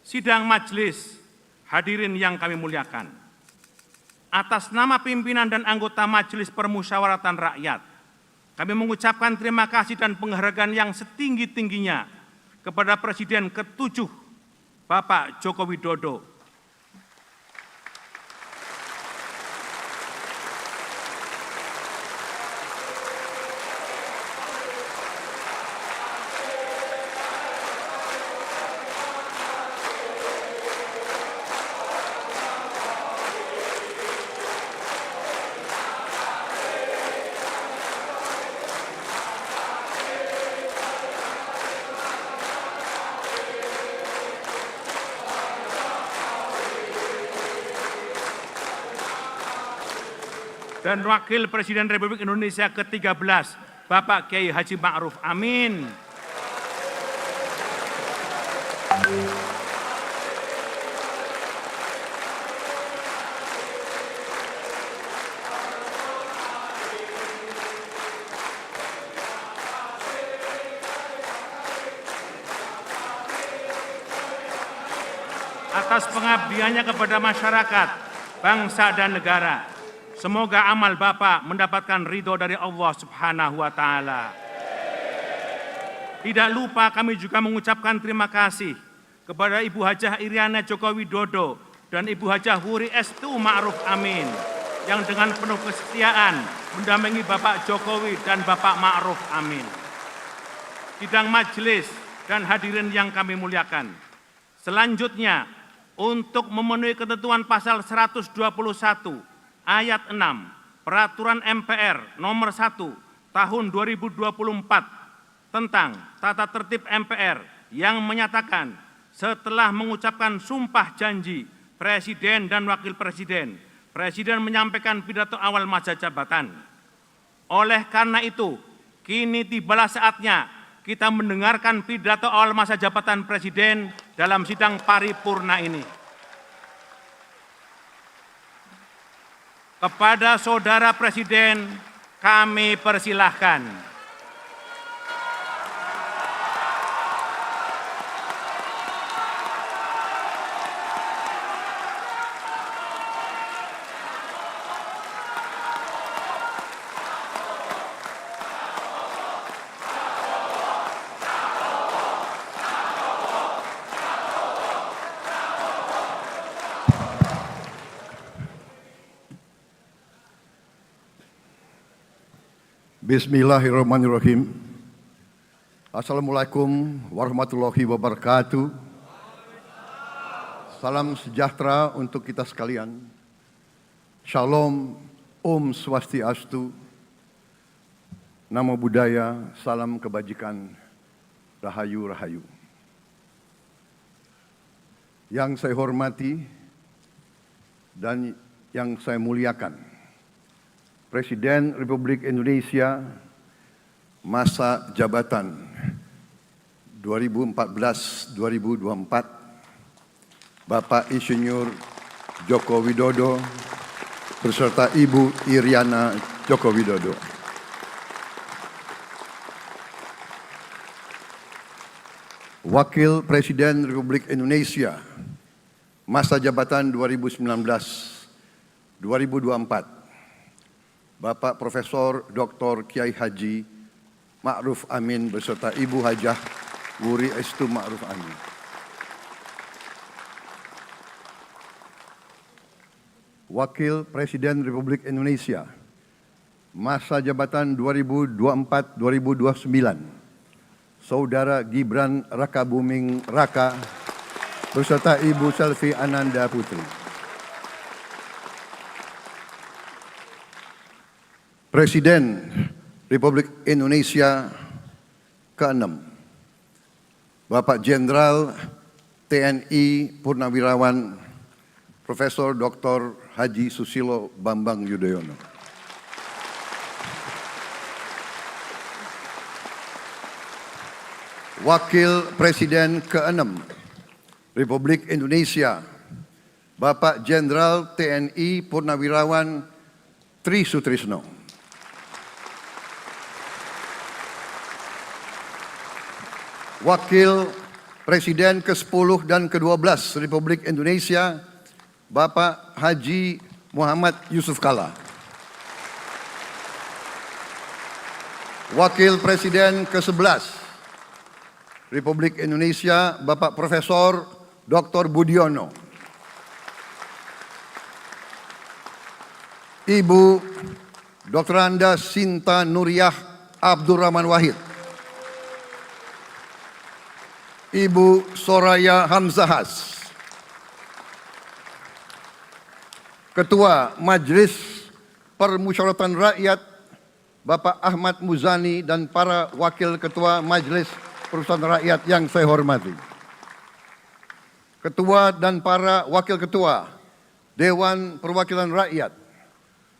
Sidang majelis, hadirin yang kami muliakan. Atas nama pimpinan dan anggota Majelis Permusyawaratan Rakyat, kami mengucapkan terima kasih dan penghargaan yang setinggi-tingginya kepada Presiden ke-7, Bapak Joko Widodo. Dan Wakil Presiden Republik Indonesia ke-13, Bapak Kiai Haji Ma'ruf Amin. Atas pengabdiannya kepada masyarakat, bangsa dan negara, semoga amal Bapak mendapatkan ridho dari Allah Subhanahu wa Ta'ala. Tidak lupa kami juga mengucapkan terima kasih kepada Ibu Hajah Iriana Joko Widodo dan Ibu Hajah Wuri Estu Ma'ruf Amin yang dengan penuh kesetiaan mendampingi Bapak Jokowi dan Bapak Ma'ruf Amin. Sidang majelis dan hadirin yang kami muliakan. Selanjutnya, untuk memenuhi ketentuan pasal 121 Ayat 6, Peraturan MPR Nomor 1 Tahun 2024 tentang Tata Tertib MPR yang menyatakan setelah mengucapkan sumpah janji Presiden dan Wakil Presiden, Presiden menyampaikan pidato awal masa jabatan. Oleh karena itu, kini tibalah saatnya kita mendengarkan pidato awal masa jabatan Presiden dalam sidang paripurna ini. Kepada Saudara Presiden, kami persilahkan. Bismillahirrahmanirrahim. Assalamualaikum warahmatullahi wabarakatuh. Salam sejahtera untuk kita sekalian. Shalom, Om Swastiastu, Namo Buddhaya, salam kebajikan, Rahayu Rahayu. Yang saya hormati dan yang saya muliakan, Presiden Republik Indonesia masa jabatan 2014-2024, Bapak Insinyur Joko Widodo beserta Ibu Iriana Joko Widodo. Wakil Presiden Republik Indonesia masa jabatan 2019-2024, Bapak Profesor Dr. Kiai Haji Ma'ruf Amin beserta Ibu Hajah Wuri Estu Ma'ruf Amin. Wakil Presiden Republik Indonesia masa jabatan 2024-2029, Saudara Gibran Rakabuming Raka beserta Ibu Selvi Ananda Putri. Presiden Republik Indonesia ke-6, Bapak Jenderal TNI Purnawirawan Profesor Dr. Haji Susilo Bambang Yudhoyono. Wakil Presiden ke-6 Republik Indonesia, Bapak Jenderal TNI Purnawirawan Tri Sutrisno. Wakil Presiden ke-10 dan ke-12 Republik Indonesia, Bapak Haji Muhammad Yusuf Kalla. Wakil Presiden ke-11 Republik Indonesia, Bapak Profesor Dr. Budiono. Ibu Dr. Anda Sinta Nuriyah Abdurrahman Wahid. Ibu Soraya Hamzahas. Ketua Majelis Permusyawaratan Rakyat Bapak Ahmad Muzani dan para Wakil Ketua Majelis Permusyawaratan Rakyat yang saya hormati. Ketua dan para Wakil Ketua Dewan Perwakilan Rakyat.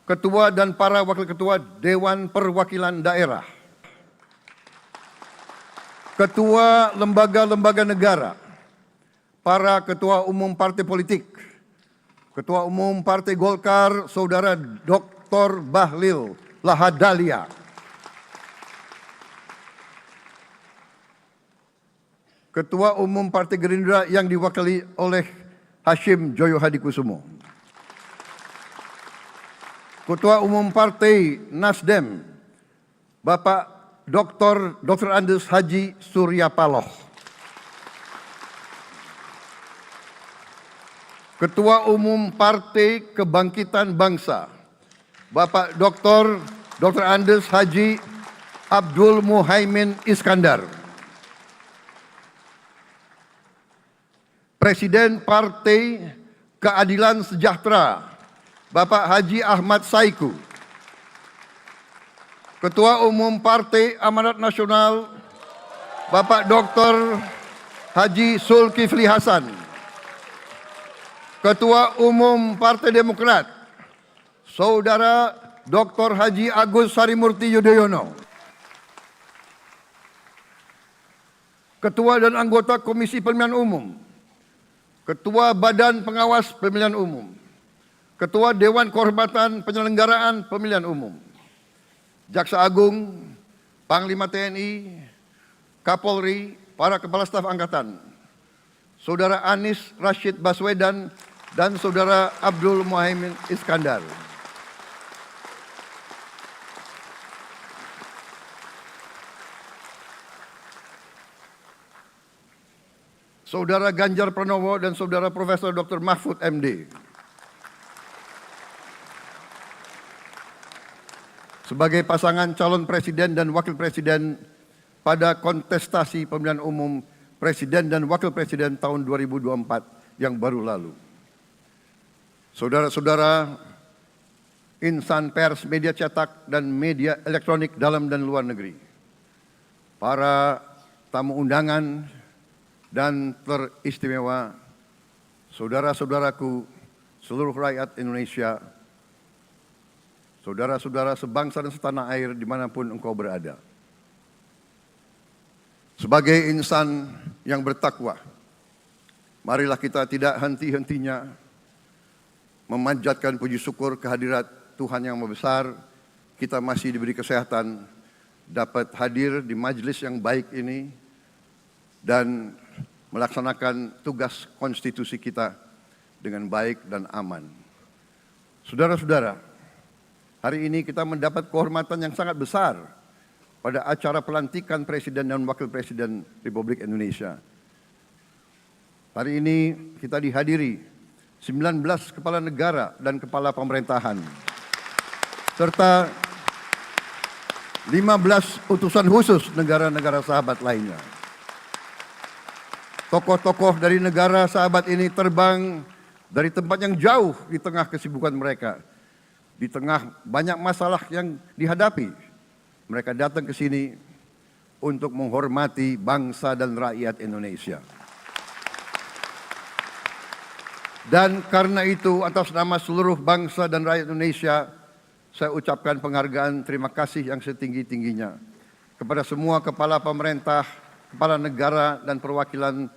Ketua dan para Wakil Ketua Dewan Perwakilan Daerah. Ketua lembaga-lembaga negara. Para Ketua Umum Partai Politik. Ketua Umum Partai Golkar, Saudara Dr. Bahlil Lahadalia. Ketua Umum Partai Gerindra yang diwakili oleh Hashim Joyo Hadikusumo. Ketua Umum Partai Nasdem, Bapak Dr. Andes Haji Surya Paloh. Ketua Umum Partai Kebangkitan Bangsa, Bapak Dr. Andes Haji Abdul Muhaimin Iskandar. Presiden Partai Keadilan Sejahtera, Bapak Haji Ahmad Saiku. Ketua Umum Partai Amanat Nasional, Bapak Dr. Haji Zulkifli Hasan. Ketua Umum Partai Demokrat, Saudara Dr. Haji Agus Harimurti Yudhoyono. Ketua dan anggota Komisi Pemilihan Umum. Ketua Badan Pengawas Pemilihan Umum. Ketua Dewan Kehormatan Penyelenggaraan Pemilihan Umum. Jaksa Agung, Panglima TNI, Kapolri, para Kepala Staf Angkatan. Saudara Anies Rashid Baswedan dan Saudara Abdul Muhaimin Iskandar. Saudara Ganjar Pranowo dan Saudara Profesor Dr. Mahfud MD. Sebagai pasangan calon presiden dan wakil presiden pada kontestasi pemilihan umum presiden dan wakil presiden tahun 2024 yang baru lalu. Saudara-saudara insan pers, media cetak, dan media elektronik dalam dan luar negeri. Para tamu undangan dan teristimewa, saudara-saudaraku, seluruh rakyat Indonesia, saudara-saudara sebangsa dan setanah air dimanapun engkau berada. Sebagai insan yang bertakwa, marilah kita tidak henti-hentinya memanjatkan puji syukur kehadirat Tuhan yang Maha Besar. Kita masih diberi kesehatan, dapat hadir di majelis yang baik ini, dan melaksanakan tugas konstitusi kita dengan baik dan aman. Saudara-saudara, hari ini kita mendapat kehormatan yang sangat besar pada acara pelantikan Presiden dan Wakil Presiden Republik Indonesia. Hari ini kita dihadiri 19 kepala negara dan kepala pemerintahan, serta 15 utusan khusus negara-negara sahabat lainnya. Tokoh-tokoh dari negara sahabat ini terbang dari tempat yang jauh di tengah kesibukan mereka. Di tengah banyak masalah yang dihadapi, mereka datang ke sini untuk menghormati bangsa dan rakyat Indonesia. Dan karena itu, atas nama seluruh bangsa dan rakyat Indonesia, saya ucapkan penghargaan terima kasih yang setinggi-tingginya kepada semua kepala pemerintah, kepala negara, dan perwakilan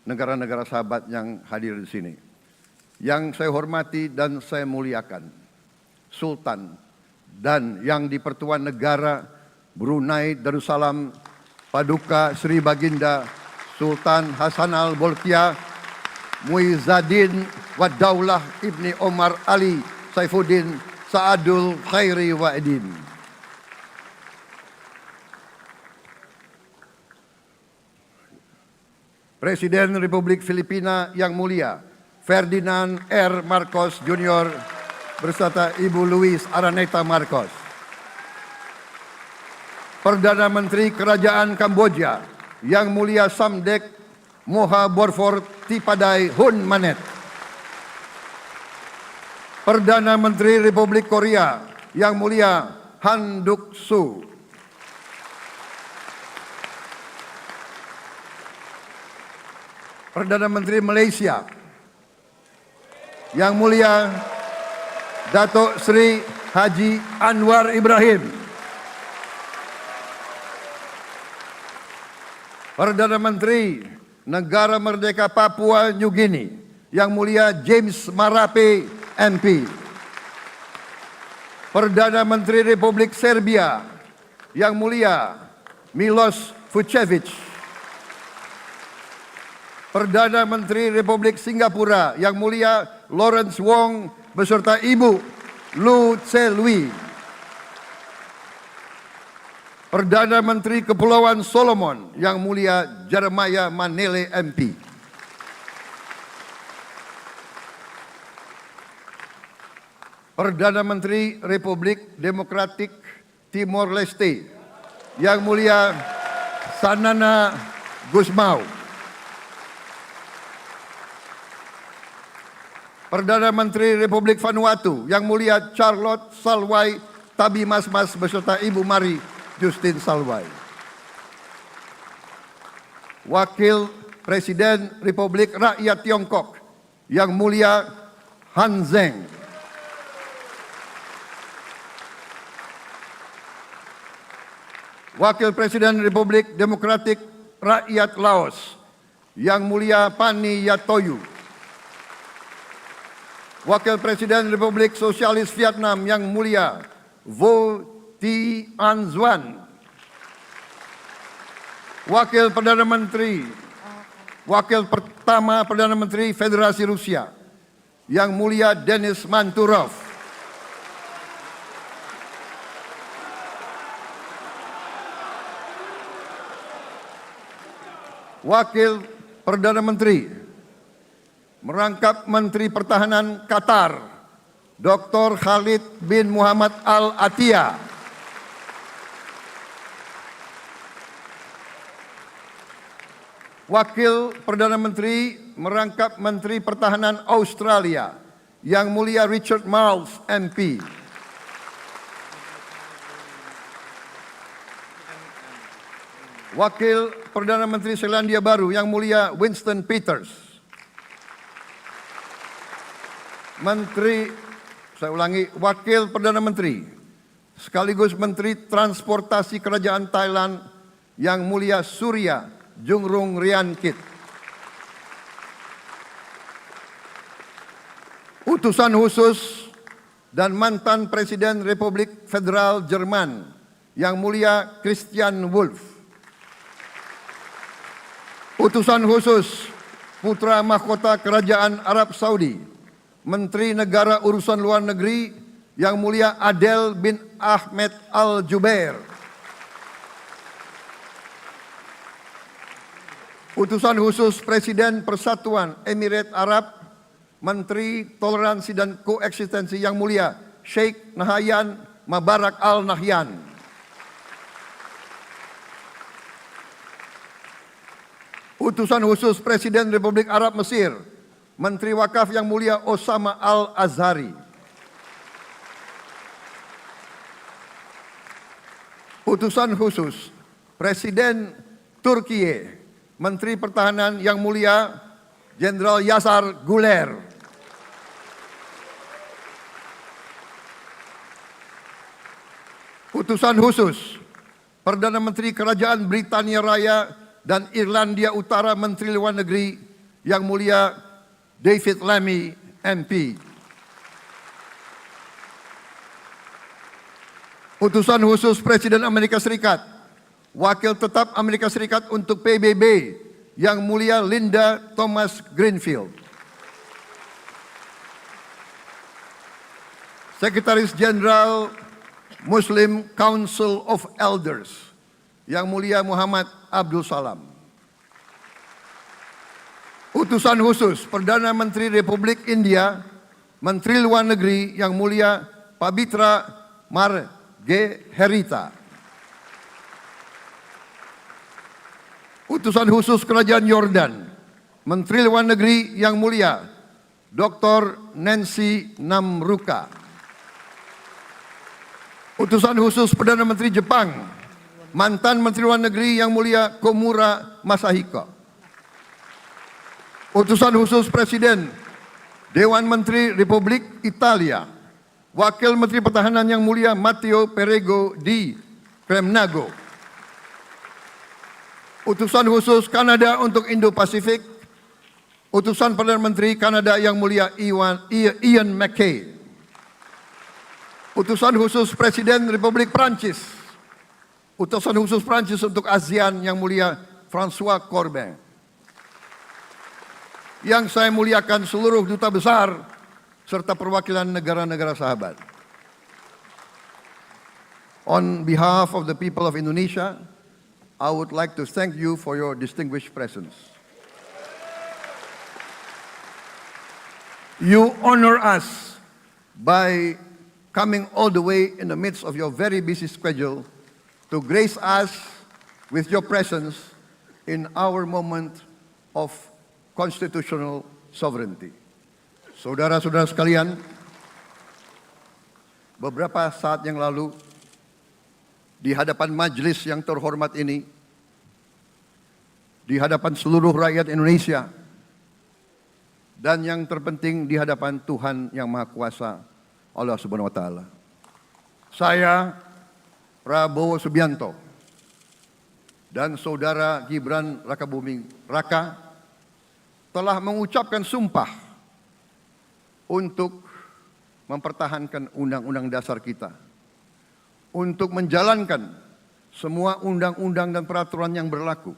negara-negara sahabat yang hadir di sini. Yang saya hormati dan saya muliakan, Sultan dan yang di Pertuan Negara Brunei Darussalam Paduka Sri Baginda Sultan Hasan Al-Bolkiah, Muizzaddin Wadaulah Ibni Omar Ali Saifuddin Saadul Khairi Wa'idin. Presiden Republik Filipina yang mulia Ferdinand R. Marcos Jr. beserta Ibu Luis Araneta Marcos. Perdana Menteri Kerajaan Kamboja yang mulia Samdech Moha Borfor Tipadai Hun Manet. Perdana Menteri Republik Korea yang mulia Han Duck-soo. Perdana Menteri Malaysia yang mulia Datuk Seri Haji Anwar Ibrahim. Perdana Menteri Negara Merdeka Papua New Guinea yang mulia James Marape MP. Perdana Menteri Republik Serbia yang mulia Milos Vucevic. Perdana Menteri Republik Singapura yang mulia Lawrence Wong beserta Ibu Lu Tse Lui. Perdana Menteri Kepulauan Solomon yang mulia Jeremiah Manele MP. Perdana Menteri Republik Demokratik Timor Leste yang mulia Sanana Gusmao. Perdana Menteri Republik Vanuatu yang mulia Charlotte Salwai Tabimasmas beserta Ibu Mari Justin Salwai. Wakil Presiden Republik Rakyat Tiongkok yang mulia Han Zheng. Wakil Presiden Republik Demokratik Rakyat Laos yang mulia Pani Yatoyu. Wakil Presiden Republik Sosialis Vietnam yang mulia Vo Thi An Xuan. Wakil pertama Perdana Menteri Federasi Rusia yang mulia Denis Manturov. Wakil Perdana Menteri merangkap Menteri Pertahanan Qatar, Dr. Khalid bin Muhammad Al Attiyah. Wakil Perdana Menteri merangkap Menteri Pertahanan Australia yang mulia Richard Marles MP. Wakil Perdana Menteri Selandia Baru yang mulia Winston Peters. Wakil Perdana Menteri sekaligus Menteri Transportasi Kerajaan Thailand yang mulia Surya Jungrung Riankit. Utusan khusus dan mantan Presiden Republik Federal Jerman yang mulia Christian Wulff. Utusan khusus Putra Mahkota Kerajaan Arab Saudi, Menteri Negara Urusan Luar Negeri yang mulia Adel bin Ahmed Al Jubair. Utusan khusus Presiden Persatuan Emirat Arab, Menteri Toleransi dan Koeksistensi yang mulia Sheikh Nahyan Mubarak Al Nahyan. Utusan khusus Presiden Republik Arab Mesir, Menteri Wakaf yang mulia Osama Al-Azhari. Utusan khusus Presiden Turkiye, Menteri Pertahanan yang mulia Jenderal Yasar Guler. Utusan khusus Perdana Menteri Kerajaan Britania Raya dan Irlandia Utara Menteri Luar Negeri yang mulia David Lammy MP. Utusan khusus Presiden Amerika Serikat, Wakil Tetap Amerika Serikat untuk PBB Yang Mulia Linda Thomas Greenfield. Sekretaris Jenderal Muslim Council of Elders, Yang Mulia Muhammad Abdul Salam. Utusan khusus Perdana Menteri Republik India, Menteri Luar Negeri Yang Mulia Pabitra Margherita. Utusan khusus Kerajaan Yordan, Menteri Luar Negeri Yang Mulia Dr. Nancy Namruka. Utusan khusus Perdana Menteri Jepang, mantan Menteri Luar Negeri Yang Mulia Komura Masahiko. Utusan khusus Presiden Dewan Menteri Republik Italia, Wakil Menteri Pertahanan Yang Mulia Matteo Perego di Kremnago. Utusan khusus Kanada untuk Indo-Pasifik, Utusan Perdana Menteri Kanada Yang Mulia Ian MacKay. Utusan khusus Presiden Republik Prancis, Utusan khusus Prancis untuk ASEAN Yang Mulia François Corbin. Yang saya muliakan seluruh duta besar serta perwakilan negara-negara sahabat. On behalf of the people of Indonesia, I would like to thank you for your distinguished presence. You honor us by coming all the way in the midst of your very busy schedule to grace us with your presence in our moment of constitutional sovereignty. Saudara-saudara sekalian, beberapa saat yang lalu di hadapan majelis yang terhormat ini, di hadapan seluruh rakyat Indonesia, dan yang terpenting di hadapan Tuhan Yang Maha Kuasa, Allah Subhanahu wa Ta'ala. Saya, Prabowo Subianto, dan Saudara Gibran Rakabuming Raka telah mengucapkan sumpah untuk mempertahankan Undang-Undang Dasar kita, untuk menjalankan semua undang-undang dan peraturan yang berlaku,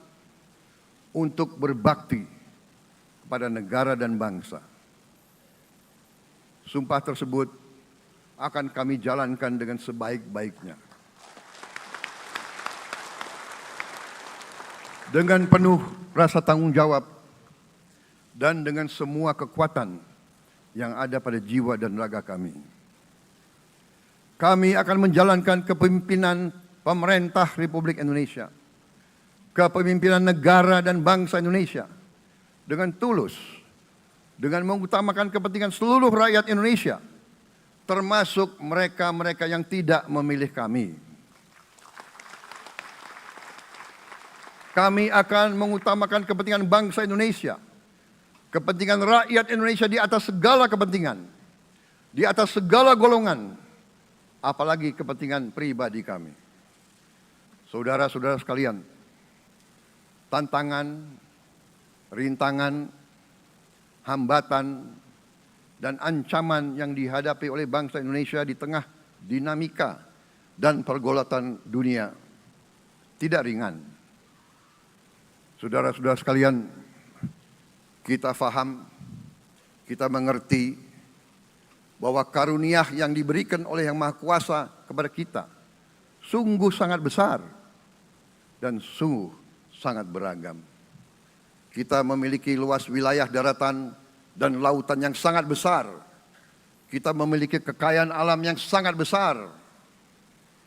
untuk berbakti kepada negara dan bangsa. Sumpah tersebut akan kami jalankan dengan sebaik-baiknya. Dengan penuh rasa tanggung jawab dan dengan semua kekuatan yang ada pada jiwa dan raga kami. Kami akan menjalankan kepemimpinan pemerintah Republik Indonesia, kepemimpinan negara dan bangsa Indonesia dengan tulus, dengan mengutamakan kepentingan seluruh rakyat Indonesia, termasuk mereka-mereka yang tidak memilih kami. Kami akan mengutamakan kepentingan bangsa Indonesia, kepentingan rakyat Indonesia di atas segala kepentingan, di atas segala golongan, apalagi kepentingan pribadi kami. Saudara-saudara sekalian, tantangan, rintangan, hambatan, dan ancaman yang dihadapi oleh bangsa Indonesia di tengah dinamika dan pergolatan dunia tidak ringan. Saudara-saudara sekalian, kita faham, kita mengerti bahwa karunia yang diberikan oleh Yang Maha Kuasa kepada kita sungguh sangat besar dan sungguh sangat beragam. Kita memiliki luas wilayah daratan dan lautan yang sangat besar. Kita memiliki kekayaan alam yang sangat besar.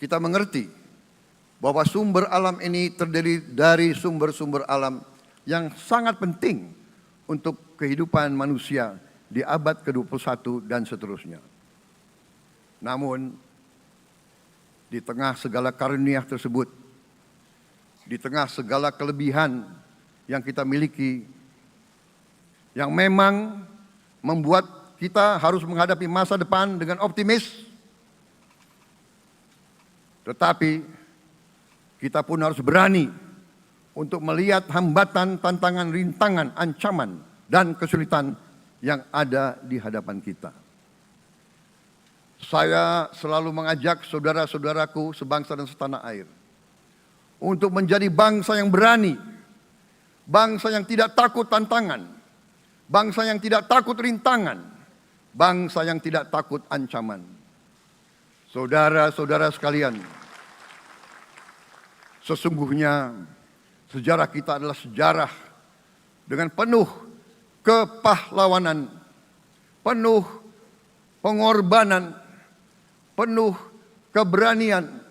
Kita mengerti bahwa sumber alam ini terdiri dari sumber-sumber alam yang sangat penting untuk kehidupan manusia di abad ke-21 dan seterusnya. Namun, di tengah segala karunia tersebut, di tengah segala kelebihan yang kita miliki, yang memang membuat kita harus menghadapi masa depan dengan optimis, tetapi kita pun harus berani untuk melihat hambatan, tantangan, rintangan, ancaman, dan kesulitan yang ada di hadapan kita. Saya selalu mengajak saudara-saudaraku sebangsa dan setanah air untuk menjadi bangsa yang berani, bangsa yang tidak takut tantangan, bangsa yang tidak takut rintangan, bangsa yang tidak takut ancaman. Saudara-saudara sekalian, sesungguhnya sejarah kita adalah sejarah dengan penuh kepahlawanan, penuh pengorbanan, penuh keberanian.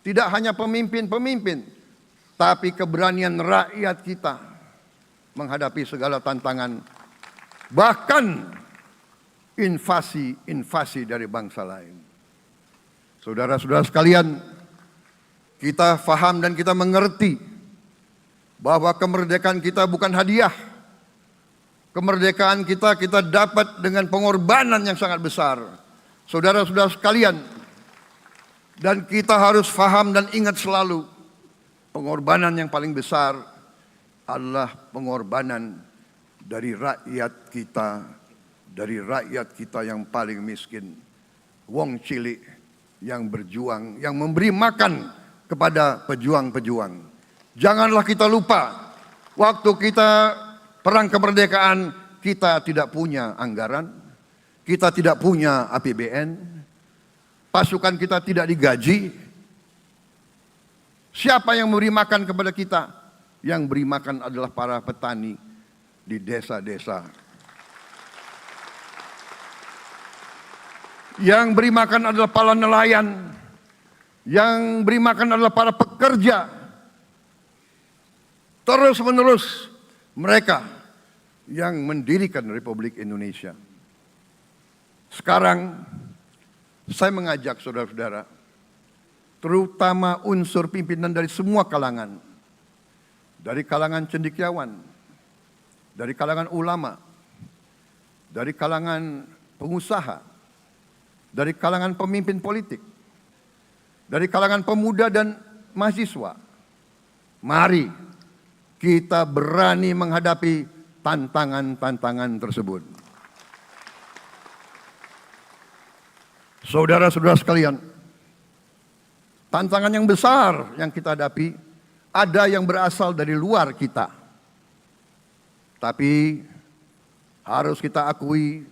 Tidak hanya pemimpin-pemimpin, tapi keberanian rakyat kita menghadapi segala tantangan, bahkan invasi-invasi dari bangsa lain. Saudara-saudara sekalian, kita faham dan kita mengerti bahwa kemerdekaan kita bukan hadiah. Kemerdekaan kita dapat dengan pengorbanan yang sangat besar. Saudara-saudara sekalian, dan kita harus faham dan ingat selalu, pengorbanan yang paling besar adalah pengorbanan dari rakyat kita yang paling miskin. Wong cilik yang berjuang, yang memberi makan kepada pejuang-pejuang. Janganlah kita lupa, waktu kita perang kemerdekaan, kita tidak punya anggaran, kita tidak punya APBN, pasukan kita tidak digaji. Siapa yang memberi makan kepada kita? Yang beri makan adalah para petani di desa-desa. Yang beri makan adalah para nelayan. Yang beri makan adalah para pekerja. Terus-menerus mereka yang mendirikan Republik Indonesia. Sekarang saya mengajak saudara-saudara, terutama unsur pimpinan dari semua kalangan, dari kalangan cendekiawan, dari kalangan ulama, dari kalangan pengusaha, dari kalangan pemimpin politik, dari kalangan pemuda dan mahasiswa. Mari kita berani menghadapi tantangan-tantangan tersebut. Saudara-saudara sekalian, tantangan yang besar yang kita hadapi ada yang berasal dari luar kita. Tapi harus kita akui,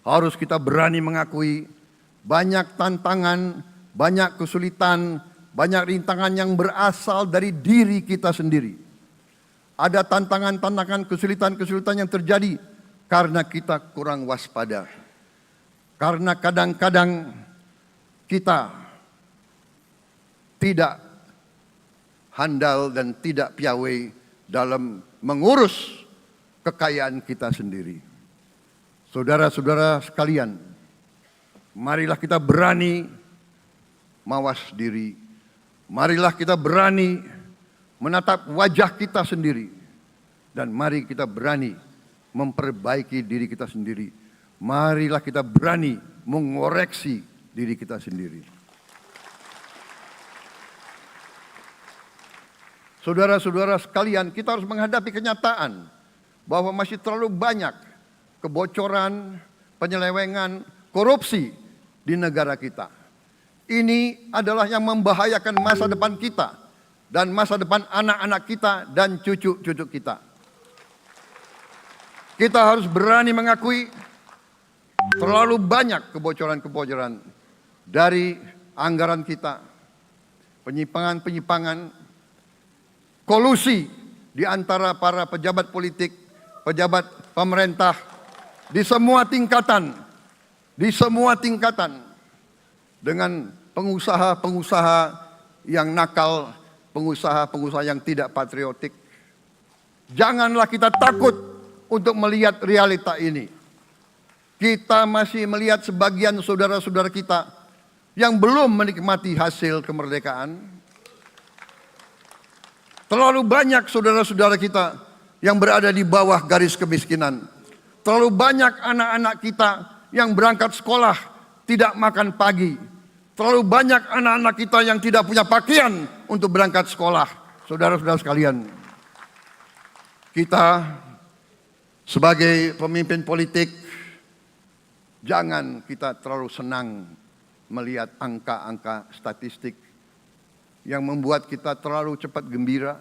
harus kita berani mengakui, banyak tantangan, banyak kesulitan, banyak rintangan yang berasal dari diri kita sendiri. Ada tantangan-tantangan, kesulitan-kesulitan yang terjadi karena kita kurang waspada. Karena kadang-kadang kita tidak handal dan tidak piawai dalam mengurus kekayaan kita sendiri. Saudara-saudara sekalian, marilah kita berani mawas diri. Marilah kita berani menatap wajah kita sendiri. Dan mari kita berani memperbaiki diri kita sendiri. Marilah kita berani mengoreksi diri kita sendiri. Saudara-saudara sekalian, kita harus menghadapi kenyataan bahwa masih terlalu banyak kebocoran, penyelewengan, korupsi di negara kita. Ini adalah yang membahayakan masa depan kita dan masa depan anak-anak kita dan cucu-cucu kita. Kita harus berani mengakui terlalu banyak kebocoran-kebocoran dari anggaran kita, penyimpangan-penyimpangan, kolusi di antara para pejabat politik, pejabat pemerintah di semua tingkatan, dengan pengusaha-pengusaha yang nakal, pengusaha-pengusaha yang tidak patriotik. Janganlah kita takut untuk melihat realita ini. Kita masih melihat sebagian saudara-saudara kita yang belum menikmati hasil kemerdekaan. Terlalu banyak saudara-saudara kita yang berada di bawah garis kemiskinan. Terlalu banyak anak-anak kita yang berangkat sekolah tidak makan pagi. Terlalu banyak anak-anak kita yang tidak punya pakaian untuk berangkat sekolah. Saudara-saudara sekalian, kita sebagai pemimpin politik, jangan kita terlalu senang melihat angka-angka statistik yang membuat kita terlalu cepat gembira.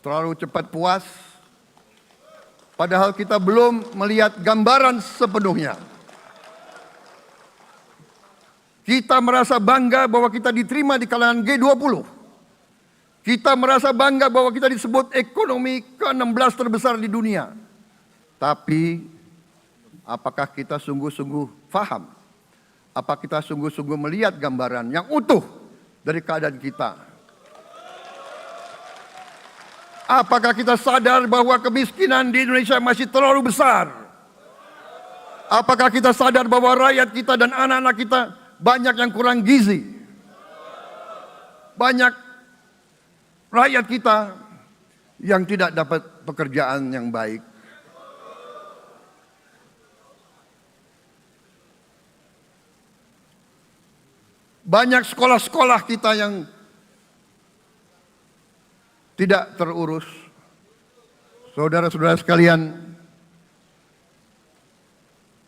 terlalu cepat puas, padahal kita belum melihat gambaran sepenuhnya. Kita merasa bangga bahwa kita diterima di kalangan G20. Kita merasa bangga bahwa kita disebut ekonomi ke-16 terbesar di dunia. Tapi, apakah kita sungguh-sungguh paham? Apakah kita sungguh-sungguh melihat gambaran yang utuh dari keadaan kita? Apakah kita sadar bahwa kemiskinan di Indonesia masih terlalu besar? Apakah kita sadar bahwa rakyat kita dan anak-anak kita banyak yang kurang gizi? Banyak rakyat kita yang tidak dapat pekerjaan yang baik. Banyak sekolah-sekolah kita yang tidak terurus. Saudara-saudara sekalian,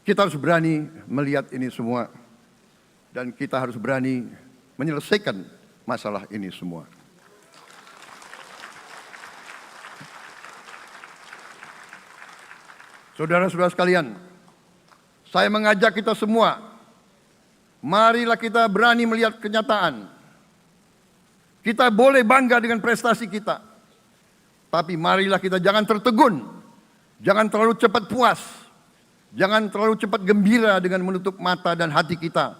kita harus berani melihat ini semua. Dan kita harus berani menyelesaikan masalah ini semua. Saudara-saudara sekalian, saya mengajak kita semua, marilah kita berani melihat kenyataan. Kita boleh bangga dengan prestasi kita, tapi marilah kita jangan tertegun, jangan terlalu cepat puas, jangan terlalu cepat gembira dengan menutup mata dan hati kita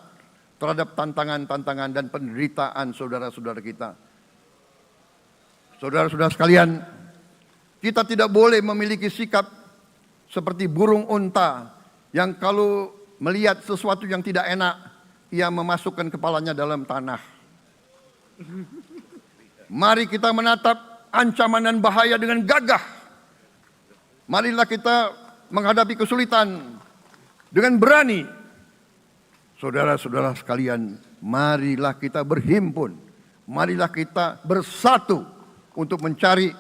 terhadap tantangan-tantangan dan penderitaan saudara-saudara kita. Saudara-saudara sekalian, kita tidak boleh memiliki sikap seperti burung unta yang kalau melihat sesuatu yang tidak enak, ia memasukkan kepalanya dalam tanah. Mari kita menatap ancaman dan bahaya dengan gagah. Marilah kita menghadapi kesulitan dengan berani. Saudara-saudara sekalian, marilah kita berhimpun. Marilah kita bersatu untuk mencari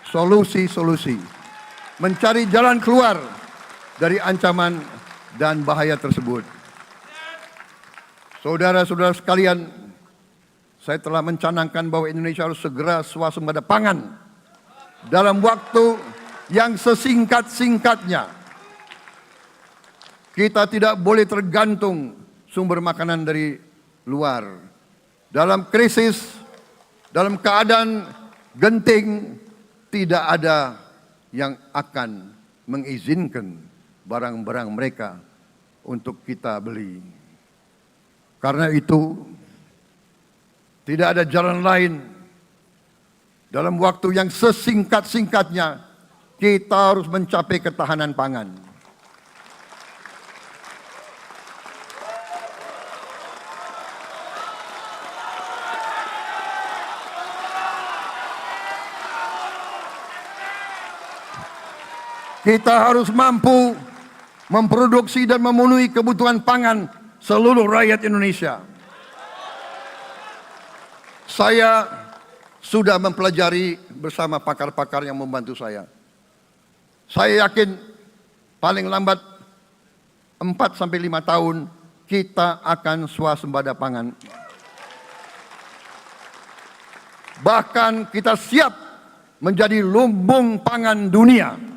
solusi-solusi. Mencari jalan keluar dari ancaman dan bahaya tersebut. Saudara-saudara sekalian, saya telah mencanangkan bahwa Indonesia harus segera swasembada pangan dalam waktu yang sesingkat-singkatnya. Kita tidak boleh tergantung sumber makanan dari luar. Dalam krisis, dalam keadaan genting, tidak ada yang akan mengizinkan barang-barang mereka untuk kita beli. Karena itu, tidak ada jalan lain dalam waktu yang sesingkat-singkatnya kita harus mencapai ketahanan pangan. Kita harus mampu memproduksi dan memenuhi kebutuhan pangan seluruh rakyat Indonesia. Saya sudah mempelajari bersama pakar-pakar yang membantu saya. Saya yakin paling lambat 4-5 tahun kita akan swasembada pangan. Bahkan kita siap menjadi lumbung pangan dunia.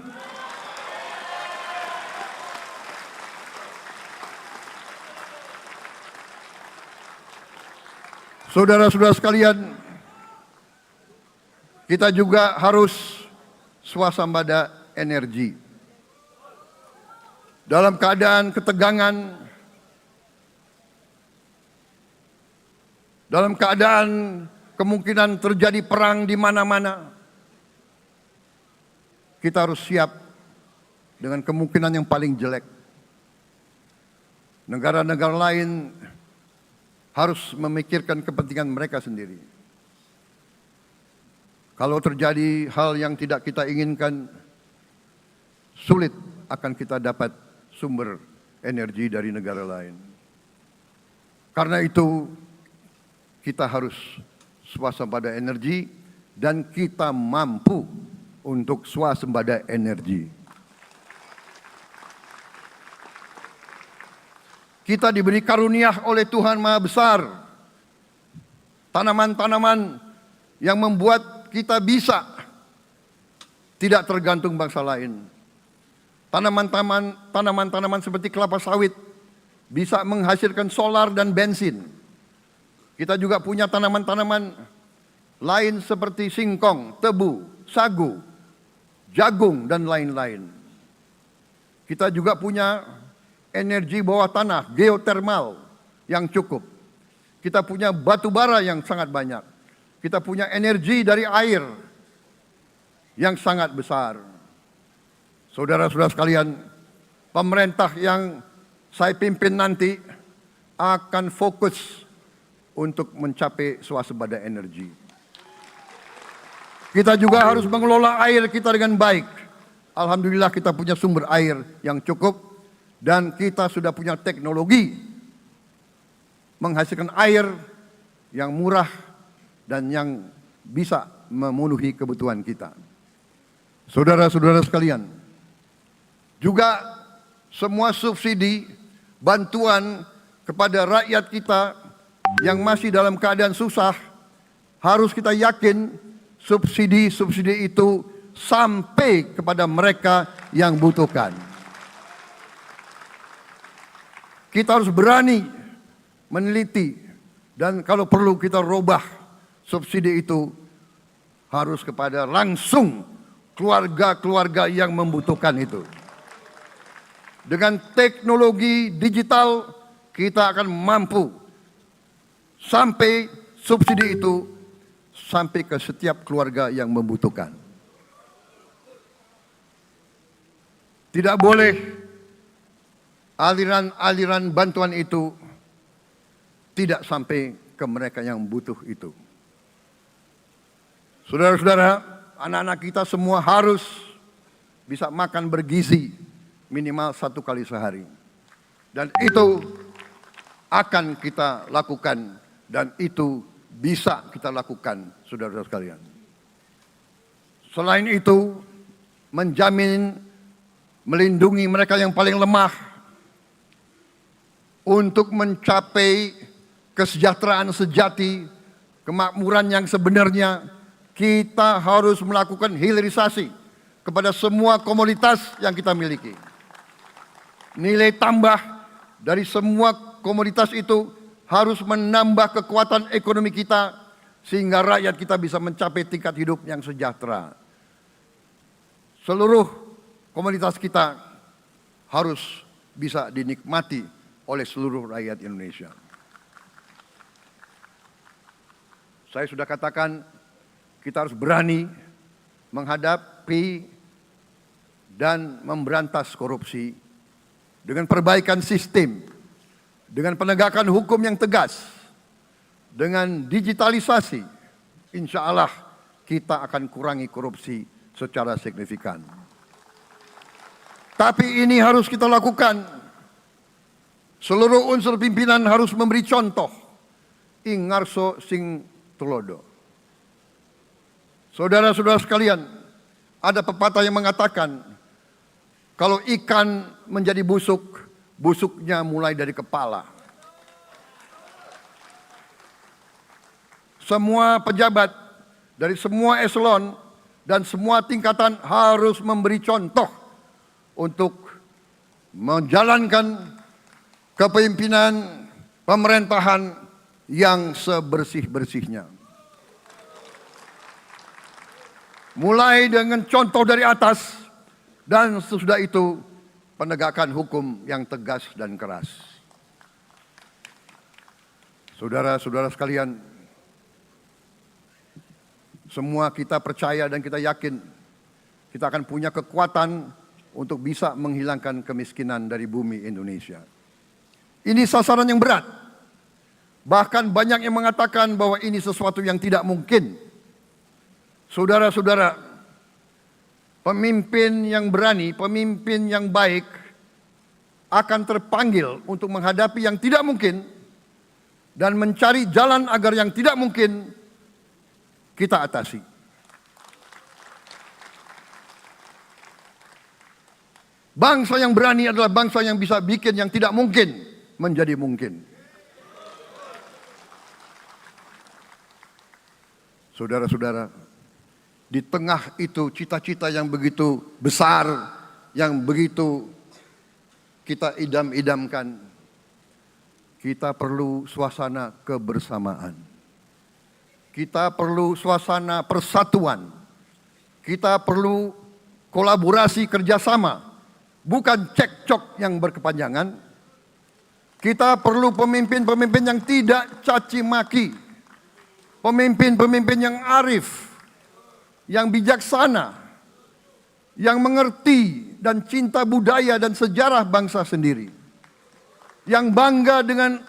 Saudara-saudara sekalian, kita juga harus swasembada energi. Dalam keadaan ketegangan, dalam keadaan kemungkinan terjadi perang di mana-mana, kita harus siap dengan kemungkinan yang paling jelek. Negara-negara lain harus memikirkan kepentingan mereka sendiri. Kalau terjadi hal yang tidak kita inginkan, sulit akan kita dapat sumber energi dari negara lain. Karena itu, kita harus swasembada energi dan kita mampu untuk swasembada energi. Kita diberi karunia oleh Tuhan Maha Besar. Tanaman-tanaman yang membuat kita bisa tidak tergantung bangsa lain. Tanaman-tanaman seperti kelapa sawit bisa menghasilkan solar dan bensin. Kita juga punya tanaman-tanaman lain seperti singkong, tebu, sagu, jagung, dan lain-lain. Kita juga punya energi bawah tanah, geotermal yang cukup. Kita punya batu bara yang sangat banyak. Kita punya energi dari air yang sangat besar. Saudara-saudara sekalian, pemerintah yang saya pimpin nanti akan fokus untuk mencapai swasembada energi. Kita juga harus mengelola air kita dengan baik. Alhamdulillah kita punya sumber air yang cukup dan kita sudah punya teknologi menghasilkan air yang murah dan yang bisa memenuhi kebutuhan kita. Saudara-saudara sekalian, juga semua subsidi, bantuan kepada rakyat kita yang masih dalam keadaan susah, harus kita yakin subsidi-subsidi itu sampai kepada mereka yang butuhkan. Kita harus berani meneliti dan kalau perlu kita robah subsidi itu harus kepada langsung keluarga-keluarga yang membutuhkan itu. Dengan teknologi digital kita akan mampu sampai subsidi itu sampai ke setiap keluarga yang membutuhkan. Tidak boleh aliran-aliran bantuan itu tidak sampai ke mereka yang butuh itu. Saudara-saudara, anak-anak kita semua harus bisa makan bergizi minimal 1 kali sehari. Dan itu akan kita lakukan dan itu bisa kita lakukan, saudara-saudara sekalian. Selain itu, menjamin melindungi mereka yang paling lemah untuk mencapai kesejahteraan sejati, kemakmuran yang sebenarnya, kita harus melakukan hilirisasi kepada semua komoditas yang kita miliki. Nilai tambah dari semua komoditas itu harus menambah kekuatan ekonomi kita sehingga rakyat kita bisa mencapai tingkat hidup yang sejahtera. Seluruh komoditas kita harus bisa dinikmati oleh seluruh rakyat Indonesia. Saya sudah katakan kita harus berani menghadapi dan memberantas korupsi dengan perbaikan sistem, dengan penegakan hukum yang tegas, dengan digitalisasi, insya Allah kita akan kurangi korupsi secara signifikan. Tapi ini harus kita lakukan. Seluruh unsur pimpinan harus memberi contoh. Ing ngarso sing tulodo. Saudara-saudara sekalian, ada pepatah yang mengatakan, kalau ikan menjadi busuk, busuknya mulai dari kepala. Semua pejabat dari semua eselon dan semua tingkatan harus memberi contoh untuk menjalankan kepemimpinan pemerintahan yang sebersih-bersihnya. Mulai dengan contoh dari atas dan sesudah itu penegakan hukum yang tegas dan keras. Saudara-saudara sekalian, semua kita percaya dan kita yakin kita akan punya kekuatan untuk bisa menghilangkan kemiskinan dari bumi Indonesia. Ini sasaran yang berat. Bahkan banyak yang mengatakan bahwa ini sesuatu yang tidak mungkin. Saudara-saudara, pemimpin yang berani, pemimpin yang baik akan terpanggil untuk menghadapi yang tidak mungkin dan mencari jalan agar yang tidak mungkin kita atasi. Bangsa yang berani adalah bangsa yang bisa bikin yang tidak mungkin menjadi mungkin. Saudara-saudara, Di tengah itu cita-cita yang begitu besar, yang begitu kita idam-idamkan, kita perlu suasana kebersamaan. Kita perlu suasana persatuan. Kita perlu kolaborasi kerjasama, bukan cekcok yang berkepanjangan. Kita perlu pemimpin-pemimpin yang tidak caci maki, pemimpin-pemimpin yang arif, yang bijaksana, yang mengerti dan cinta budaya dan sejarah bangsa sendiri, yang bangga dengan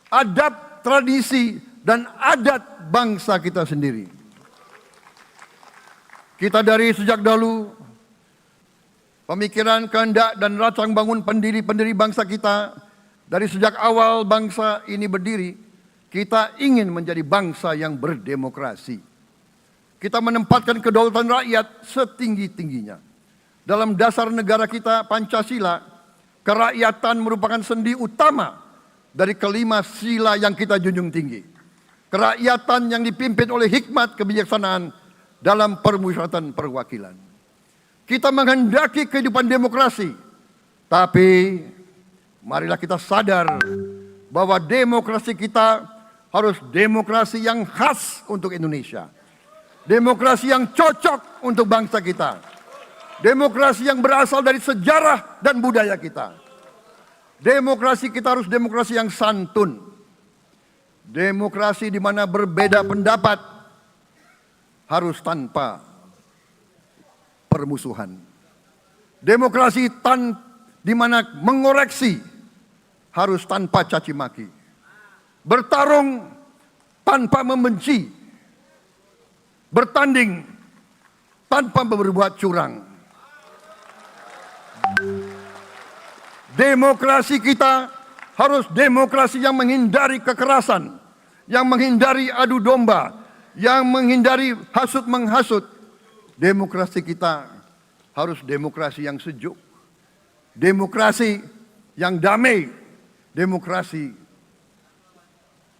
adab, tradisi, dan adat bangsa kita sendiri. Kita dari sejak dahulu, pemikiran, kehendak, dan rancang bangun pendiri-pendiri bangsa kita, dari sejak awal bangsa ini berdiri, kita ingin menjadi bangsa yang berdemokrasi. Kita menempatkan kedaulatan rakyat setinggi-tingginya. Dalam dasar negara kita, Pancasila, kerakyatan merupakan sendi utama dari kelima sila yang kita junjung tinggi. Kerakyatan yang dipimpin oleh hikmat kebijaksanaan dalam permusyawaratan perwakilan. Kita menghendaki kehidupan demokrasi, tapi marilah kita sadar bahwa demokrasi kita harus demokrasi yang khas untuk Indonesia. Demokrasi yang cocok untuk bangsa kita. Demokrasi yang berasal dari sejarah dan budaya kita. Demokrasi kita harus demokrasi yang santun. Demokrasi di mana berbeda pendapat harus tanpa permusuhan. Demokrasi di mana mengoreksi harus tanpa caci maki. Bertarung tanpa membenci. Bertanding tanpa berbuat curang. Demokrasi kita harus demokrasi yang menghindari kekerasan, yang menghindari adu domba, yang menghindari hasut menghasut. Demokrasi kita harus demokrasi yang sejuk, demokrasi yang damai, demokrasi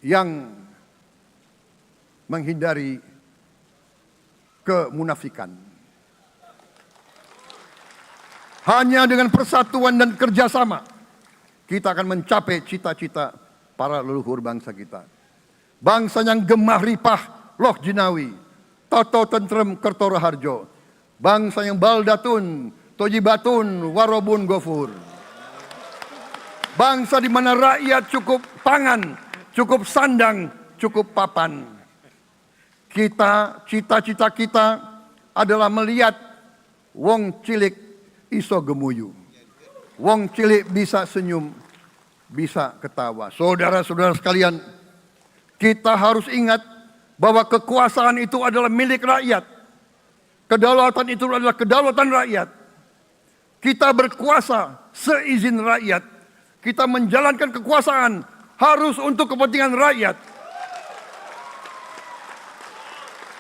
yang menghindari kemunafikan. Hanya dengan persatuan dan kerjasama kita akan mencapai cita-cita para leluhur bangsa kita. Bangsa yang gemah ripah loh jinawi, toto tentrem kertoro harjo. Bangsa yang baldatun, tojibatun, warobun gofur. Bangsa di mana rakyat cukup pangan, cukup sandang, cukup papan. Cita-cita kita adalah melihat wong cilik iso gemuyu. Wong cilik bisa senyum, bisa ketawa. Saudara-saudara sekalian, kita harus ingat bahwa kekuasaan itu adalah milik rakyat. Kedaulatan itu adalah kedaulatan rakyat. Kita berkuasa seizin rakyat. Kita menjalankan kekuasaan harus untuk kepentingan rakyat.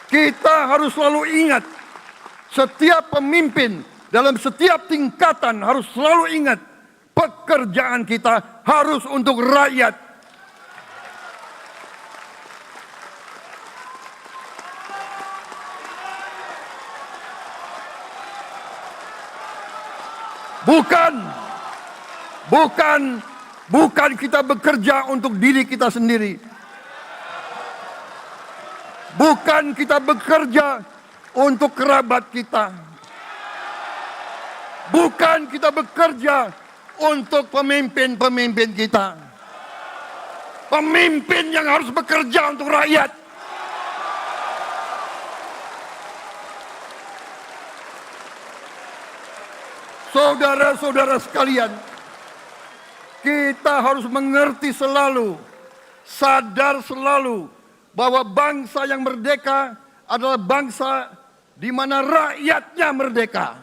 Kita harus selalu ingat, setiap pemimpin dalam setiap tingkatan harus selalu ingat, pekerjaan kita harus untuk rakyat. Bukan kita bekerja untuk diri kita sendiri. Bukan kita bekerja untuk kerabat kita. Bukan kita bekerja untuk pemimpin-pemimpin kita. Pemimpin yang harus bekerja untuk rakyat. Saudara-saudara sekalian, kita harus mengerti selalu, sadar selalu bahwa bangsa yang merdeka adalah bangsa di mana rakyatnya merdeka.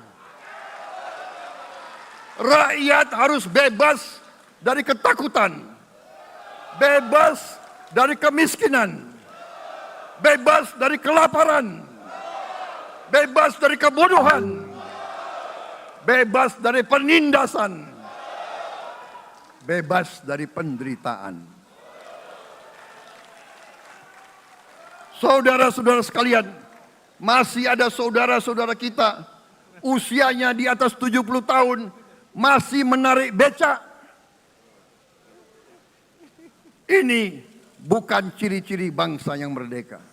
Rakyat harus bebas dari ketakutan, bebas dari kemiskinan, bebas dari kelaparan, bebas dari kebodohan, bebas dari penindasan, bebas dari penderitaan. Saudara-saudara sekalian, masih ada saudara-saudara kita usianya di atas 70 tahun masih menarik becak. Ini bukan ciri-ciri bangsa yang merdeka.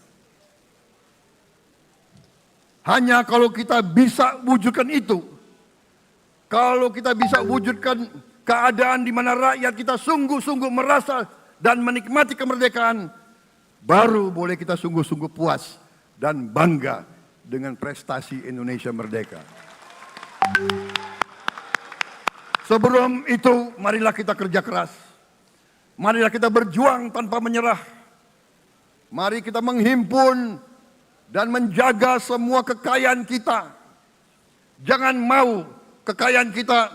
Hanya kalau kita bisa wujudkan itu, kalau kita bisa wujudkan keadaan di mana rakyat kita sungguh-sungguh merasa dan menikmati kemerdekaan, baru boleh kita sungguh-sungguh puas dan bangga dengan prestasi Indonesia merdeka. Sebelum itu, marilah kita kerja keras. Marilah kita berjuang tanpa menyerah. Mari kita menghimpun dan menjaga semua kekayaan kita. Jangan mau kekayaan kita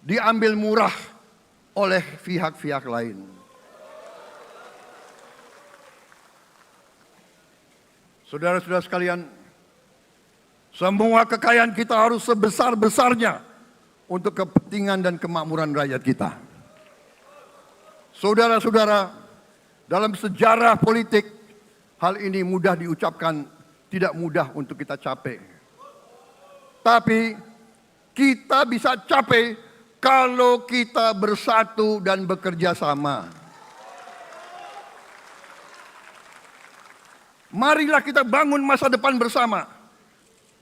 diambil murah oleh pihak-pihak lain. Saudara-saudara sekalian, semua kekayaan kita harus sebesar-besarnya untuk kepentingan dan kemakmuran rakyat kita. Saudara-saudara, dalam sejarah politik, hal ini mudah diucapkan, tidak mudah untuk kita capai. Tapi kita bisa capai kalau kita bersatu dan bekerja sama. Marilah kita bangun masa depan bersama.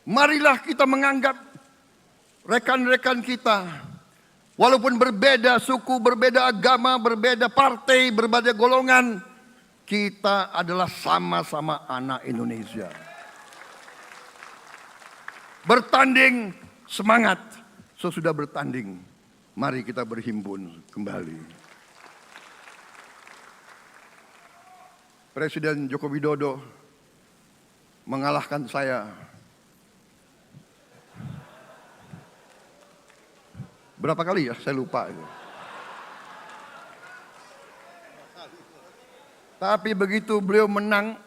Marilah kita menganggap rekan-rekan kita, walaupun berbeda suku, berbeda agama, berbeda partai, berbeda golongan, kita adalah sama-sama anak Indonesia. Bertanding semangat, sesudah bertanding, mari kita berhimpun kembali. Presiden Joko Widodo mengalahkan saya berapa kali ya, saya lupa. Tapi begitu beliau menang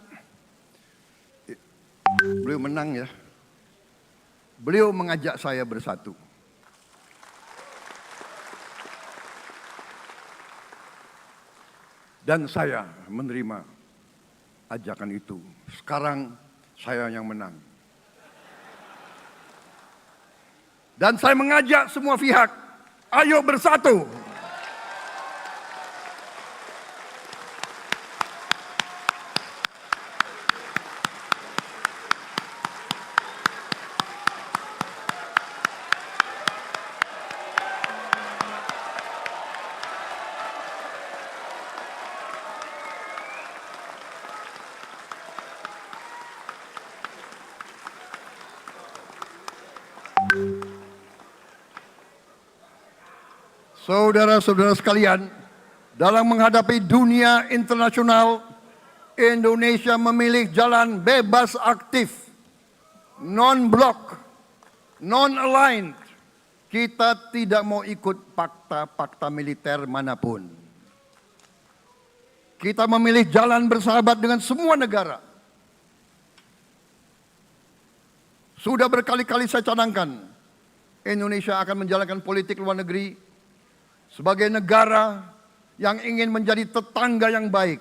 ya, beliau mengajak saya bersatu. Dan saya menerima ajakan itu. Sekarang saya yang menang. Dan saya mengajak semua pihak, ayo bersatu. Saudara-saudara sekalian, dalam menghadapi dunia internasional, Indonesia memilih jalan bebas aktif, non-blok, non-aligned. Kita tidak mau ikut fakta-fakta militer manapun. Kita memilih jalan bersahabat dengan semua negara. Sudah berkali-kali saya cadangkan, Indonesia akan menjalankan politik luar negeri sebagai negara yang ingin menjadi tetangga yang baik.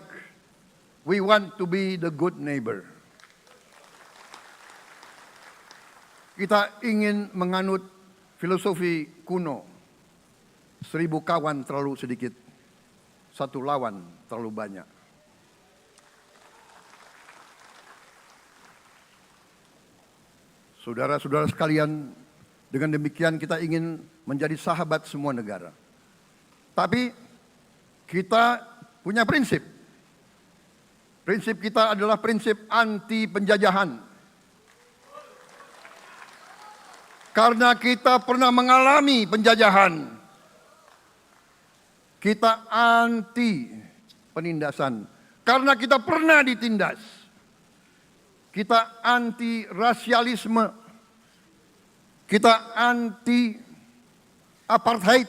We want to be the good neighbor. Kita ingin menganut filosofi kuno, 1000 kawan terlalu sedikit, 1 lawan terlalu banyak. Saudara-saudara sekalian, dengan demikian kita ingin menjadi sahabat semua negara. Tapi kita punya prinsip. Prinsip kita adalah prinsip anti penjajahan. Karena kita pernah mengalami penjajahan, kita anti penindasan. Karena kita pernah ditindas, kita anti rasialisme, kita anti apartheid.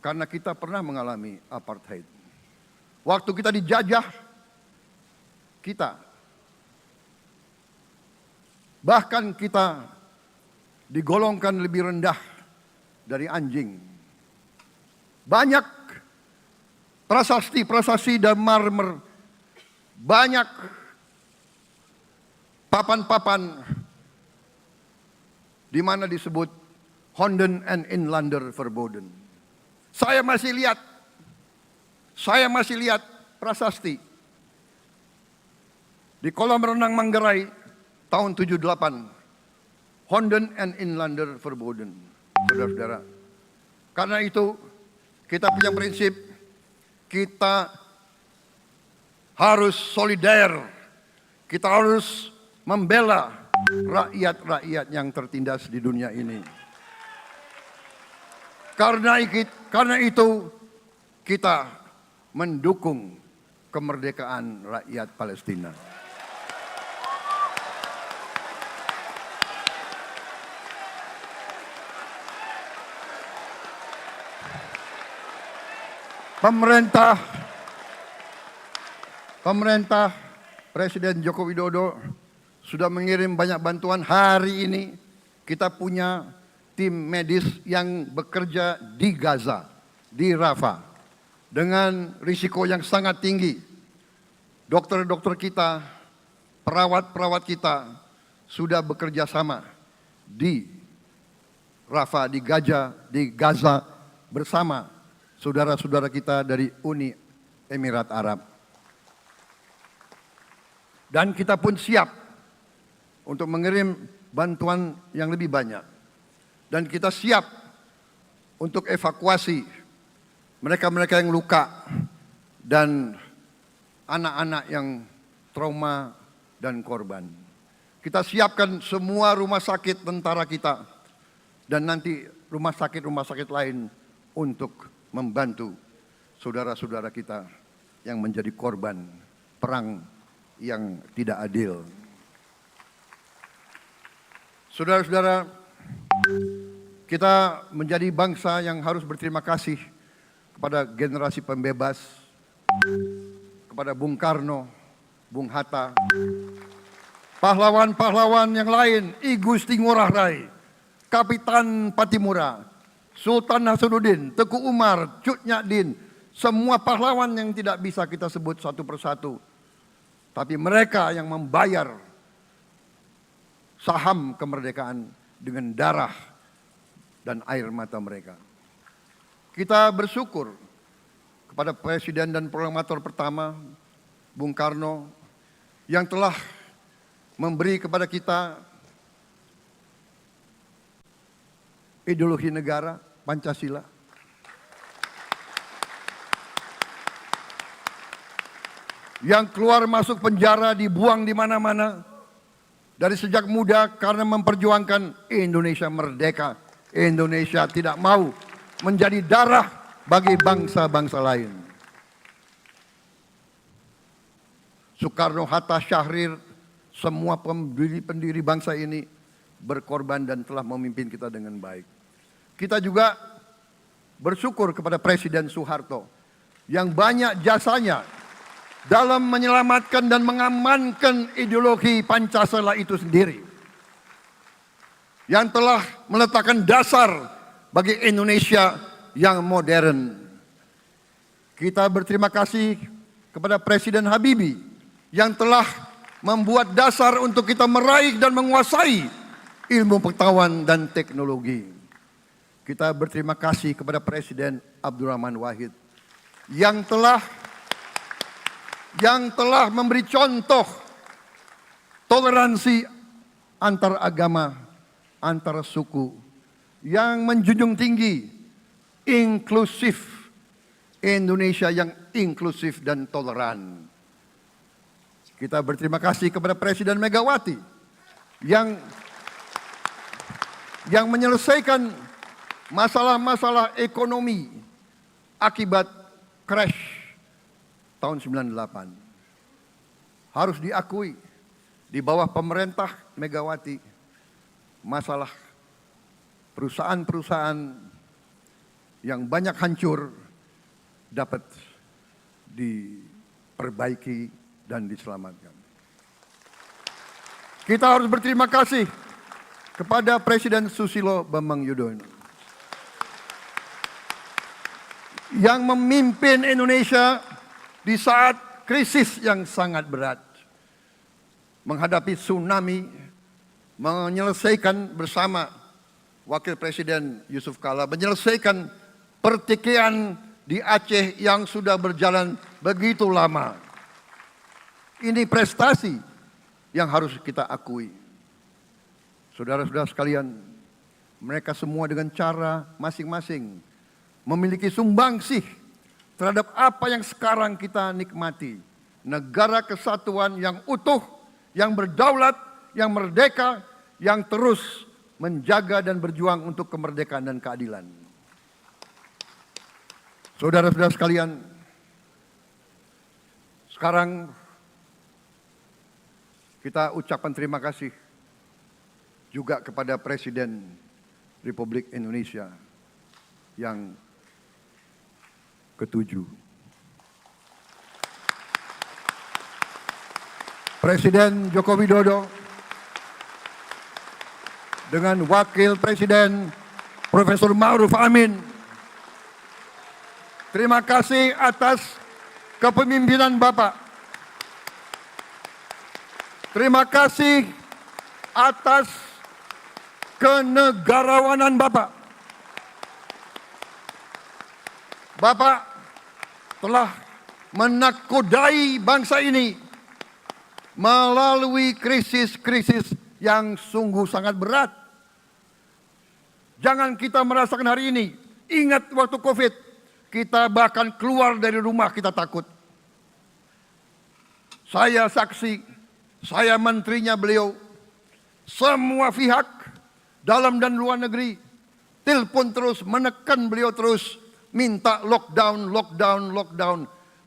Karena kita pernah mengalami apartheid. Waktu kita dijajah, kita bahkan kita digolongkan lebih rendah dari anjing. Banyak prasasti dan marmer, banyak papan-papan di mana disebut Honden en Inlander Verboden. Saya masih lihat prasasti di kolam renang Manggarai tahun 78. Honden en Inlander Verboden. Saudara-saudara. Karena itu kita punya prinsip, kita harus solider, kita harus membela rakyat-rakyat yang tertindas di dunia ini. Karena itu kita mendukung kemerdekaan rakyat Palestina. Pemerintah Presiden Joko Widodo sudah mengirim banyak bantuan. Hari ini kita punya tim medis yang bekerja di Gaza, di Rafah, dengan risiko yang sangat tinggi. Dokter-dokter kita, perawat-perawat kita sudah bekerja sama di Rafah, di Gaza bersama saudara-saudara kita dari Uni Emirat Arab. Dan kita pun siap untuk mengirim bantuan yang lebih banyak. Dan kita siap untuk evakuasi mereka-mereka yang luka dan anak-anak yang trauma dan korban. Kita siapkan semua rumah sakit tentara kita dan nanti rumah sakit lain untuk membantu saudara-saudara kita yang menjadi korban perang yang tidak adil. Saudara-saudara, kita menjadi bangsa yang harus berterima kasih kepada generasi pembebas, kepada Bung Karno, Bung Hatta, pahlawan-pahlawan yang lain, I Gusti Ngurah Rai, Kapitan Patimura, Sultan Nasruddin, Teku Umar, Cut Nyak Din, semua pahlawan yang tidak bisa kita sebut satu persatu. Tapi mereka yang membayar saham kemerdekaan dengan darah dan air mata mereka. Kita bersyukur kepada Presiden dan Proklamator pertama, Bung Karno, yang telah memberi kepada kita ideologi negara, Pancasila. Yang keluar masuk penjara, dibuang di mana-mana. Dari sejak muda karena memperjuangkan Indonesia merdeka. Indonesia tidak mau menjadi darah bagi bangsa-bangsa lain. Soekarno, Hatta, Syahrir, semua pendiri bangsa ini berkorban dan telah memimpin kita dengan baik. Kita juga bersyukur kepada Presiden Soeharto yang banyak jasanya dalam menyelamatkan dan mengamankan ideologi Pancasila itu sendiri, yang telah meletakkan dasar bagi Indonesia yang modern. Kita berterima kasih kepada Presiden Habibie yang telah membuat dasar untuk kita meraih dan menguasai ilmu pengetahuan dan teknologi. Kita berterima kasih kepada Presiden Abdurrahman Wahid yang telah memberi contoh toleransi antar agama, antar suku, yang menjunjung tinggi inklusif, Indonesia yang inklusif dan toleran. Kita berterima kasih kepada Presiden Megawati yang menyelesaikan masalah-masalah ekonomi akibat crash tahun 98. Harus diakui, di bawah pemerintah Megawati, masalah perusahaan-perusahaan yang banyak hancur dapat diperbaiki dan diselamatkan. Kita harus berterima kasih kepada Presiden Susilo Bambang Yudhoyono yang memimpin Indonesia di saat krisis yang sangat berat. menghadapi tsunami, menyelesaikan bersama Wakil Presiden Yusuf Kala, menyelesaikan pertikaian di Aceh yang sudah berjalan begitu lama. Ini prestasi yang harus kita akui. Saudara-saudara sekalian, mereka semua dengan cara masing-masing memiliki sumbangsih terhadap apa yang sekarang kita nikmati. Negara kesatuan yang utuh, yang berdaulat, yang merdeka, yang terus menjaga dan berjuang untuk kemerdekaan dan keadilan. Saudara-saudara sekalian, sekarang kita ucapkan terima kasih juga kepada Presiden Republik Indonesia yang ke-7. Presiden Joko Widodo dengan Wakil Presiden Profesor Ma'ruf Amin. Terima kasih atas kepemimpinan Bapak. Terima kasih atas kenegarawanan Bapak. Bapak telah menakodai bangsa ini melalui krisis-krisis yang sungguh sangat berat. Jangan kita merasakan hari ini. Ingat waktu COVID, kita bahkan keluar dari rumah kita takut. Saya saksi, saya menterinya beliau, semua pihak dalam dan luar negeri telepon terus, menekan beliau terus, minta lockdown, lockdown, lockdown.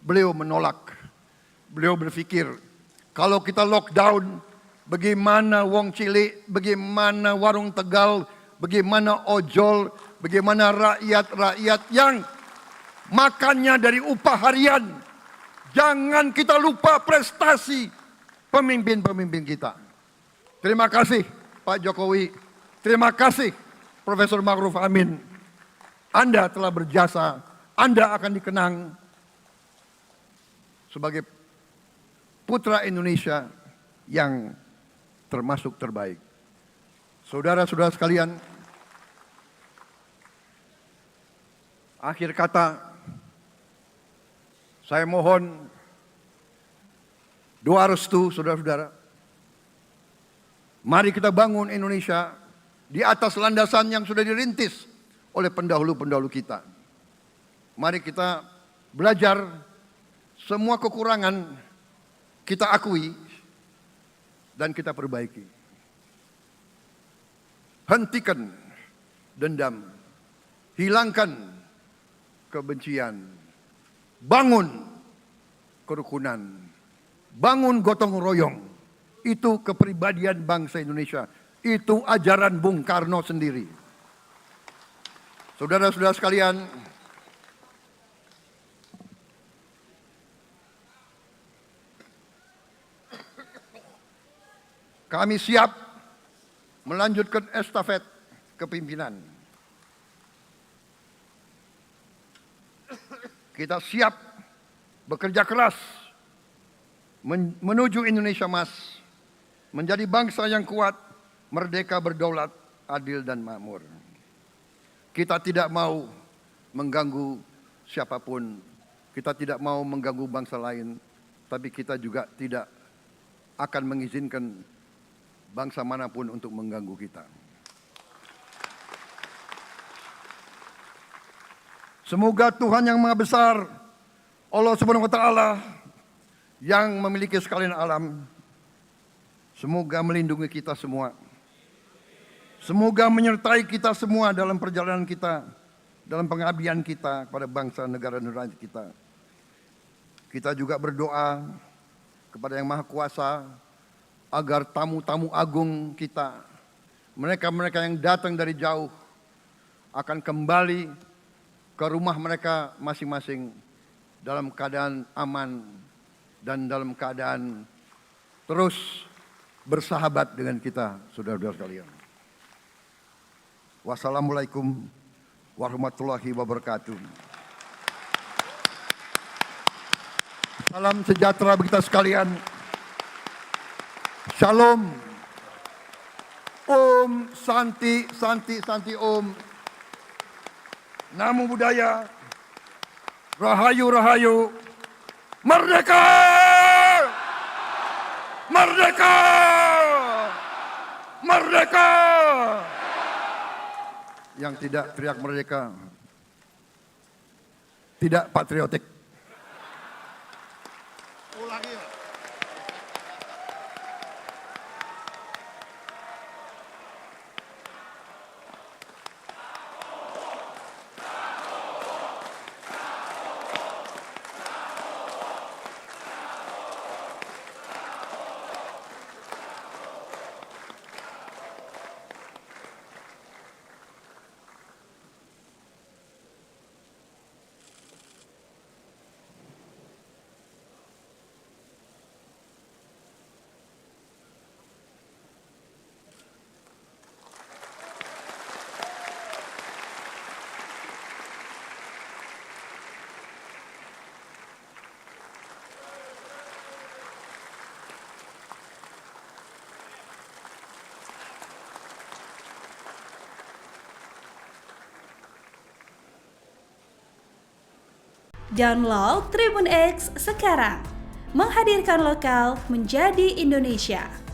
Beliau menolak. Beliau berpikir, kalau kita lockdown, bagaimana wong cilik, bagaimana warung Tegal, bagaimana ojol, bagaimana rakyat-rakyat yang makannya dari upah harian. Jangan kita lupa prestasi pemimpin-pemimpin kita. Terima kasih Pak Jokowi, terima kasih Profesor Ma'ruf Amin. Anda telah berjasa, Anda akan dikenang sebagai putra Indonesia yang termasuk terbaik. Saudara-saudara sekalian, akhir kata, saya mohon doa restu saudara-saudara. Mari kita bangun Indonesia di atas landasan yang sudah dirintis oleh pendahulu-pendahulu kita. Mari kita belajar, semua kekurangan kita akui dan kita perbaiki. Hentikan dendam, hilangkan kebencian, bangun kerukunan, bangun gotong royong. Itu kepribadian bangsa Indonesia. Itu ajaran Bung Karno sendiri. Saudara-saudara sekalian, kami siap melanjutkan estafet kepimpinan. Kita siap bekerja keras menuju Indonesia Emas, menjadi bangsa yang kuat, merdeka, berdaulat, adil dan makmur. Kita tidak mau mengganggu siapapun, kita tidak mau mengganggu bangsa lain, tapi kita juga tidak akan mengizinkan bangsa manapun untuk mengganggu kita. Semoga Tuhan yang Maha Besar, Allah Subhanahu wa Ta'ala, yang memiliki sekalian alam, semoga melindungi kita semua. Semoga menyertai kita semua dalam perjalanan kita, dalam pengabdian kita kepada bangsa, negara, dan rakyat kita. Kita juga berdoa kepada Yang Maha Kuasa agar tamu-tamu agung kita, mereka-mereka yang datang dari jauh, akan kembali ke rumah mereka masing-masing dalam keadaan aman dan dalam keadaan terus bersahabat dengan kita, saudara-saudara sekalian. Wassalamualaikum warahmatullahi wabarakatuh. Salam sejahtera bagi kita sekalian. Shalom. Om Santi, Santi, Santi Om. Namo Buddhaya. Rahayu, Rahayu. Merdeka! Merdeka! Merdeka! Yang tidak teriak merdeka tidak patriotik. Ulangi. Download Tribun X sekarang, menghadirkan lokal menjadi Indonesia.